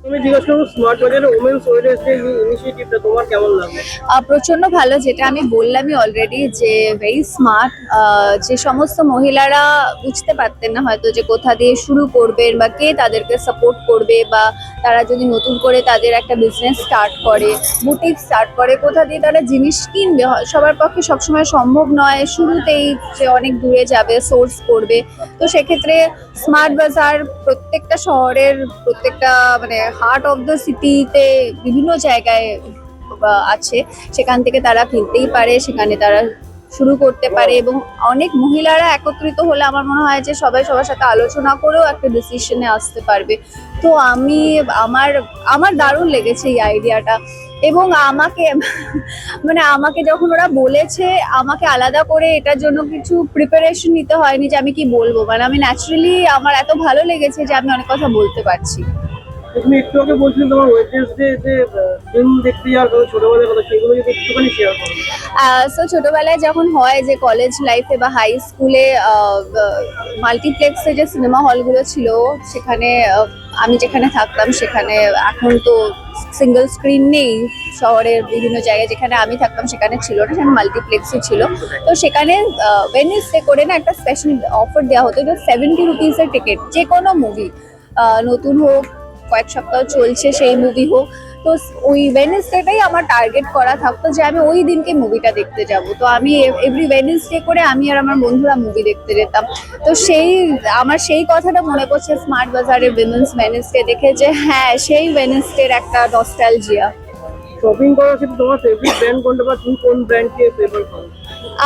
তুমি জিজ্ঞেস করবো স্মার্ট বাজারে ওমেন্স ওয়েলনেস ডে ইনিশিয়েটিভটা তোমার কেমন লাগে? প্রচন্ড ভালো, যেটা আমি বললামই অলরেডি, যে ভেরি স্মার্ট। যে সমস্ত মহিলারা বুঝতে পারতেন না হয়তো যে কোথা দিয়ে শুরু করবেন বা কে তাদেরকে সাপোর্ট করবে, বা তারা যদি নতুন করে তাদের একটা বিজনেস স্টার্ট করে, বুটিক স্টার্ট করে, কোথা দিয়ে তারা জিনিস কিনবে, সবার পক্ষে সবসময় সম্ভব নয় শুরুতেই যে অনেক দূরে যাবে সোর্স করবে। তো সেক্ষেত্রে স্মার্ট বাজার প্রত্যেকটা শহরের প্রত্যেকটা মানে হার্ট অফ দ্য সিটিতে বিভিন্ন জায়গায় আছে, সেখান থেকে তারা কিনতেই পারে, সেখানে তারা শুরু করতে পারে। এবং অনেক মহিলারা একত্রিত হলে আমার মনে হয় যে সবাই সবার সাথে আলোচনা করেও একটা ডিসিশনে আসতে পারবে। তো আমার আমার দারুণ লেগেছে এই আইডিয়াটা। এবং আমাকে মানে আমাকে যখন ওরা বলেছে, আমাকে আলাদা করে এটার জন্য কিছু প্রিপারেশন নিতে হয়নি যে আমি কি বলবো, মানে আমি ন্যাচারালি আমার এত ভালো লেগেছে যে আমি অনেক কথা বলতে পারছি। তুমি একটু আগে বলছিলে তোমার ওয়েডনেসডে যে ফিল্ম দেখতে যাওয়ার কথা, ছোটবেলার কথা, সেগুলো যদি একটুখানি শেয়ার করো। সো ছোটবেলায় যখন হয় যে কলেজ লাইফে বা হাই স্কুলে মাল্টিপ্লেক্সে যে সিনেমা হলগুলো ছিল, সেখানে আমি যেখানে থাকতাম সেখানে, এখন তো সিঙ্গেল স্ক্রিন নেই শহরের বিভিন্ন জায়গায়, যেখানে আমি থাকতাম সেখানে ছিল না, সেখানে মাল্টিপ্লেক্সই ছিল। তো সেখানে ওয়েডনেসডে করে না একটা স্পেশাল অফার দেওয়া হতো, যে 70 রুপিসের টিকিট, যে কোনো মুভি নতুন হোক, কয়েক সপ্তাহ চলছে সেই মুভি হোক। তো ওই ওয়েডনেসডেটাই আমার টার্গেট করা থাকতো যে আমি ওই দিনকে মুভিটা দেখতে যাব। তো আমি এভরি ওয়েডনেসডে করে আমি আর আমার বন্ধুরা মুভি দেখতে যেতাম। তো আমার সেই কথাটা মনে পড়ছে স্মার্ট বাজারের উইমেন্স ওয়েডনেসডে দেখে, যে হ্যাঁ, সেই ওয়েডনেসডের একটা নস্টালজিয়া। শপিং করার ক্ষেত্রে তোমার ফেভারিট ব্র্যান্ড কোনটা, বা তুমি কোন ব্র্যান্ডকে প্রেফার করো?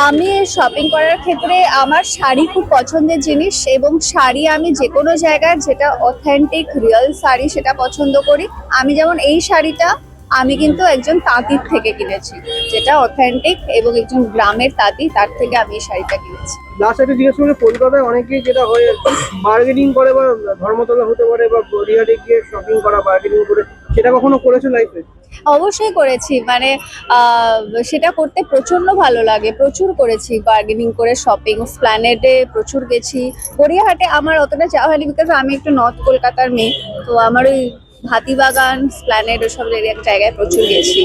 আমি শপিং করার ক্ষেত্রে আমার শাড়ি খুব পছন্দের জিনিস, এবং শাড়ি আমি যে কোনো জায়গার যেটা অথেন্টিক রিয়েল শাড়ি সেটা পছন্দ করি। আমি যেমন এই শাড়িটা আমি কিন্তু একজন তাঁতির থেকে কিনেছি, যেটা অথেন্টিক, এবং একজন গ্রামের তাঁতি, তার থেকে আমি এই শাড়িটা কিনেছি। লাস্ট একটা জিজ্ঞেস করলে, কলকাতায় অনেকেই যেটা হয় আর কি, বার্গেনিং করে, বা ধর্মতলা হতে পারে বা গড়িয়াহাটে গিয়ে শপিং করা, বার্গেনিং করে, সেটা কখনো করেছো লাইফে? অবশ্যই করেছি, মানে সেটা করতে প্রচন্ড ভালো লাগে, প্রচুর করেছি বার্গেনিং করে শপিং। স্প্ল্যানেডে প্রচুর গেছি, গড়িয়াহাটে আমার অতটা যাওয়া হয়নি, বিকজ আমি একটু নর্থ কলকাতার মেয়ে। তো আমার ওই হাতিবাগান, স্প্ল্যানেড, ওসব জায়গায় প্রচুর গেছি।